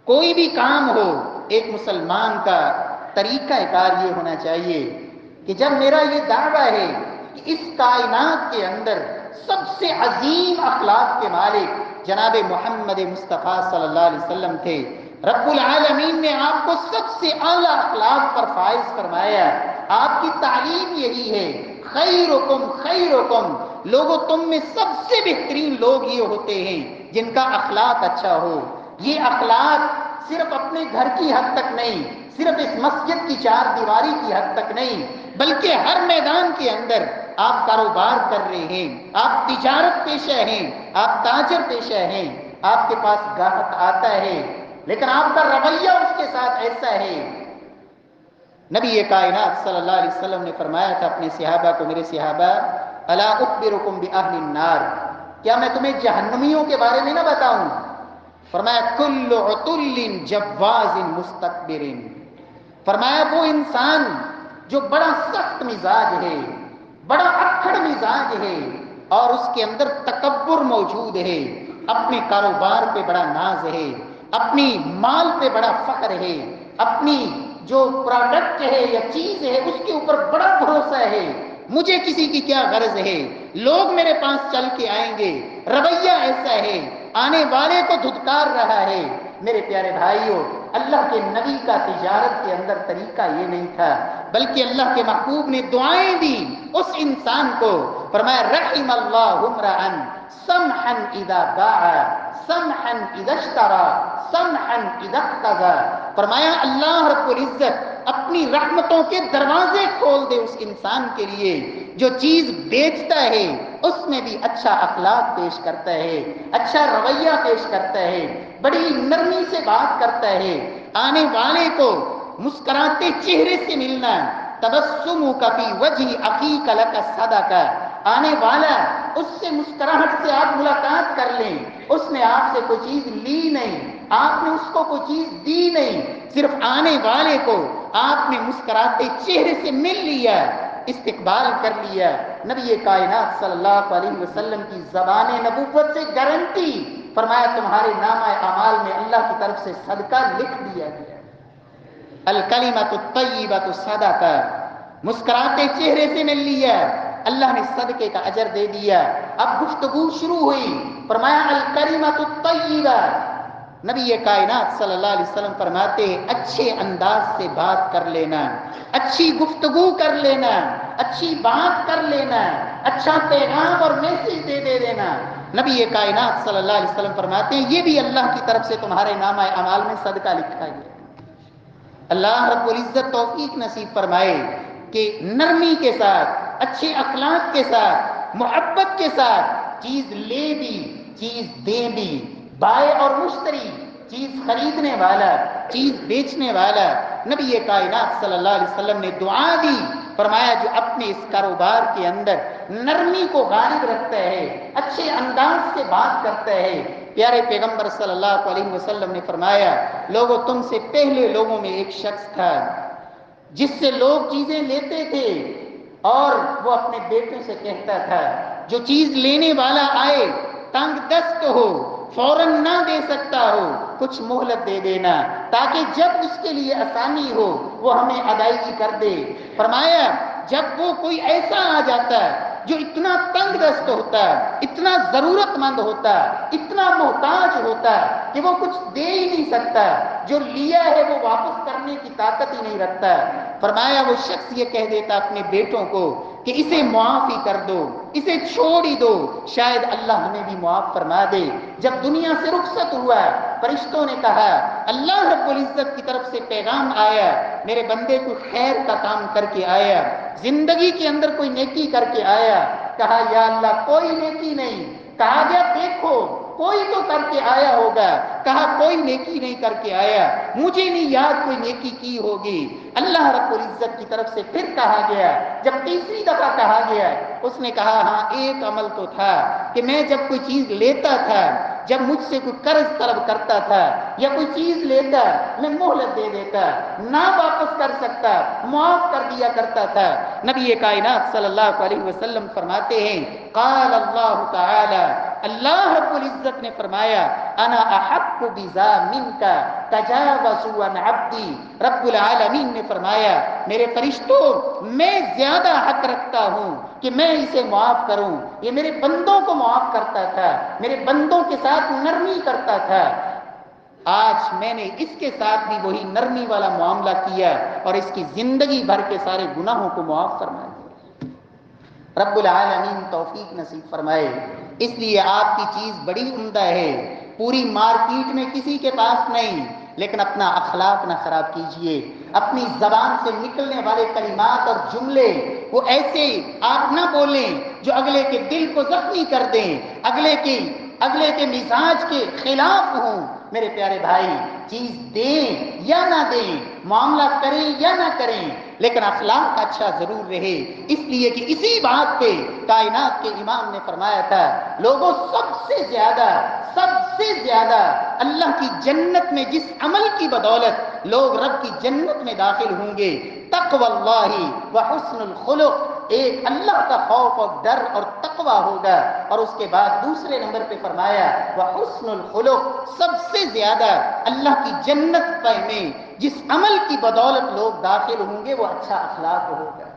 کوئی بھی کام ہو، ایک مسلمان کا طریقہ کار یہ ہونا چاہیے کہ جب میرا یہ دعویٰ ہے کہ اس کائنات کے اندر سب سے عظیم اخلاق کے مالک جناب محمد مصطفیٰ صلی اللہ علیہ وسلم تھے، رب العالمین نے آپ کو سب سے اعلیٰ اخلاق پر فائز فرمایا، آپ کی تعلیم یہی ہے، خیرکم خیرکم، لوگوں تم میں سب سے بہترین لوگ یہ ہوتے ہیں جن کا اخلاق اچھا ہو۔ یہ اخلاق صرف اپنے گھر کی حد تک نہیں، صرف اس مسجد کی چار دیواری کی حد تک نہیں، بلکہ ہر میدان کے اندر آپ کاروبار کر رہے ہیں، آپ تجارت پیشہ ہیں، آپ تاجر پیشہ ہیں، آپ کے پاس گاہک آتا ہے، لیکن آپ کا رویہ اس کے ساتھ ایسا ہے۔ نبی کائنات صلی اللہ علیہ وسلم نے فرمایا تھا اپنے صحابہ کو، میرے صحابہ الا اخبرکم باہل النار، کیا میں تمہیں جہنمیوں کے بارے میں نہ بتاؤں؟ فرمایا کل عتل جواز مستکبر، فرمایا وہ انسان جو بڑا سخت مزاج ہے، بڑا اکڑ مزاج ہے، اور اس کے اندر تکبر موجود ہے، اپنے کاروبار پہ بڑا ناز ہے، اپنی مال پہ بڑا فخر ہے، اپنی جو پروڈکٹ ہے یا چیز ہے اس کے اوپر بڑا بھروسہ ہے، مجھے کسی کی کیا غرض ہے، لوگ میرے پاس چل کے آئیں گے، رویہ ایسا ہے، آنے والے کو دھتکار رہا ہے۔ میرے پیارے بھائیوں، اللہ کے نبی کا تجارت کے اندر طریقہ یہ نہیں تھا، بلکہ اللہ کے محبوب نے دعائیں دی اس انسان کو، فرمایا رحم اللہ امرأ سمحا اذا باع سمحا اذا اشترى سمحا اذا اقتضى، فرمایا اللہ رب العزت اپنی رحمتوں کے دروازے کھول دے اس انسان کے لیے جو چیز بیچتا ہے اس میں بھی اچھا اخلاق پیش کرتا ہے، اچھا رویہ پیش کرتا ہے، بڑی نرمی سے بات کرتا ہے، آنے والے کو مسکراتے چہرے سے ملنا، تبسمک فی وجہ اخیک لک صدقہ، آنے والا اس سے مسکراہٹ سے آپ ملاقات کر لیں، اس نے آپ سے کوئی چیز لی نہیں، آپ نے اس کو کوئی چیز دی نہیں، صرف آنے والے کو آپ نے مسکراتے چہرے سے مل لیا، استقبال کر لیا۔ نبی کائنات صلی اللہ علیہ وسلم کی زبان نبوت سے گارنٹی، فرمایا تمہارے نامہ اعمال میں اللہ کی طرف سے صدقہ لکھ دیا گیا، الکلمۃ الطیبۃ صدقہ، مسکراتے چہرے سے مل لیا، اللہ نے صدقے کا اجر دے دیا۔ اب گفتگو شروع ہوئی، فرمایا الکلمۃ الطیبہ، نبی کائنات صلی اللہ علیہ وسلم فرماتے ہیں اچھے انداز سے بات کر لینا، اچھی گفتگو کر لینا، اچھی بات کر لینا، اچھا پیغام اور میسج دے دینا۔ نبی کائنات صلی اللہ علیہ وسلم فرماتے ہیں یہ بھی اللہ کی طرف سے تمہارے نامہ اعمال میں صدقہ لکھا گیا۔ اللہ رب العزت توفیق نصیب فرمائے کہ نرمی کے ساتھ، اچھے اخلاق کے ساتھ، محبت کے ساتھ چیز لے بھی، چیز دے بھی، بائع اور مشتری، چیز خریدنے والا، چیز بیچنے والا، نبی کائنات صلی اللہ علیہ وسلم نے دعا دی، فرمایا جو اپنے اس کاروبار کے اندر نرمی کو غالب رکھتا ہے، اچھے انداز سے بات کرتا ہے، پیارے پیغمبر صلی اللہ علیہ وسلم نے فرمایا لوگوں تم سے پہلے لوگوں میں ایک شخص تھا جس سے لوگ چیزیں لیتے تھے اور وہ اپنے بیٹے سے کہتا تھا جو چیز لینے والا آئے تنگ دست ہو، فوراً نہ دے سکتا ہو، کچھ مہلت دے دینا تاکہ جب اس کے لیے آسانی ہو وہ ہمیں ادائیگی کر دے۔ فرمایا جب وہ کوئی ایسا آ جاتا جو اتنا تنگ دست ہوتا، اتنا ضرورت مند ہوتا، اتنا محتاج ہوتا کہ وہ کچھ دے ہی نہیں سکتا، جو لیا ہے وہ واپس کرنے کی طاقت ہی نہیں رکھتا، فرمایا وہ شخص یہ کہہ دیتا اپنے بیٹوں کو کہ اسے معافی کر دو، اسے چھوڑ ہی دو، شاید اللہ ہمیں بھی معاف فرما دے۔ جب دنیا سے رخصت ہوا فرشتوں نے کہا اللہ رب العزت کی طرف سے پیغام آیا، میرے بندے کو خیر کا کام کر کے آیا، زندگی کے اندر کوئی نیکی کر کے آیا، کہا یا اللہ کوئی نیکی نہیں، کہا گیا دیکھو کوئی تو کر کے آیا ہوگا، کہا کوئی نیکی نہیں کر کے آیا، مجھے نہیں یاد کوئی نیکی کی ہوگی۔ اللہ رب العزت کی طرف سے پھر کہا گیا، جب تیسری دفعہ کہا گیا اس نے کہا ہاں ایک عمل تو تھا کہ میں جب کوئی چیز لیتا تھا، جب مجھ سے کوئی قرض طلب کرتا تھا یا کوئی چیز لے کر میں مہلت دے کر نہ واپس کر سکتا، معاف کر دیا کرتا تھا۔ نبی کائنات صلی اللہ علیہ وسلم فرماتے ہیں قال اللہ تعالی، اللہ رب العزت نے فرمایا انا احق بذا منک تجاوزوا عن عبدی، رب العالمین نے فرمایا میرے فرشتوں میں زیادہ حق رکھتا ہوں کہ میں اسے معاف کروں، یہ میرے بندوں کو معاف کرتا تھا، میرے بندوں کے ساتھ نرمی کرتا تھا، آج میں نے اس کے ساتھ بھی وہی نرمی والا معاملہ کیا اور اس کی زندگی بھر کے سارے گناہوں کو معاف فرما دیا۔ رب العالمین توفیق نصیب فرمائے۔ اس لیے آپ کی چیز بڑی عمدہ ہے، پوری مارکیٹ میں کسی کے پاس نہیں، لیکن اپنا اخلاق نہ خراب کیجئے، اپنی زبان سے نکلنے والے کلمات اور جملے وہ ایسے آپ نہ بولیں جو اگلے کے دل کو زخمی کر دیں، اگلے کے مزاج کے خلاف ہوں۔ میرے پیارے بھائی، چیز دیں یا نہ دیں، معاملہ کریں یا نہ کریں، لیکن اخلاق اچھا ضرور رہے، اس لیے کہ اسی بات پہ کائنات کے امام نے فرمایا تھا لوگوں سب سے زیادہ اللہ کی جنت میں جس عمل کی بدولت لوگ رب کی جنت میں داخل ہوں گے، تقوی اللہ و حسن الخلق، ایک اللہ کا خوف اور ڈر اور تقوی ہوگا، اور اس کے بعد دوسرے نمبر پہ فرمایا وحسن الخلق، سب سے زیادہ اللہ کی جنت میں جس عمل کی بدولت لوگ داخل ہوں گے وہ اچھا اخلاق ہوگا۔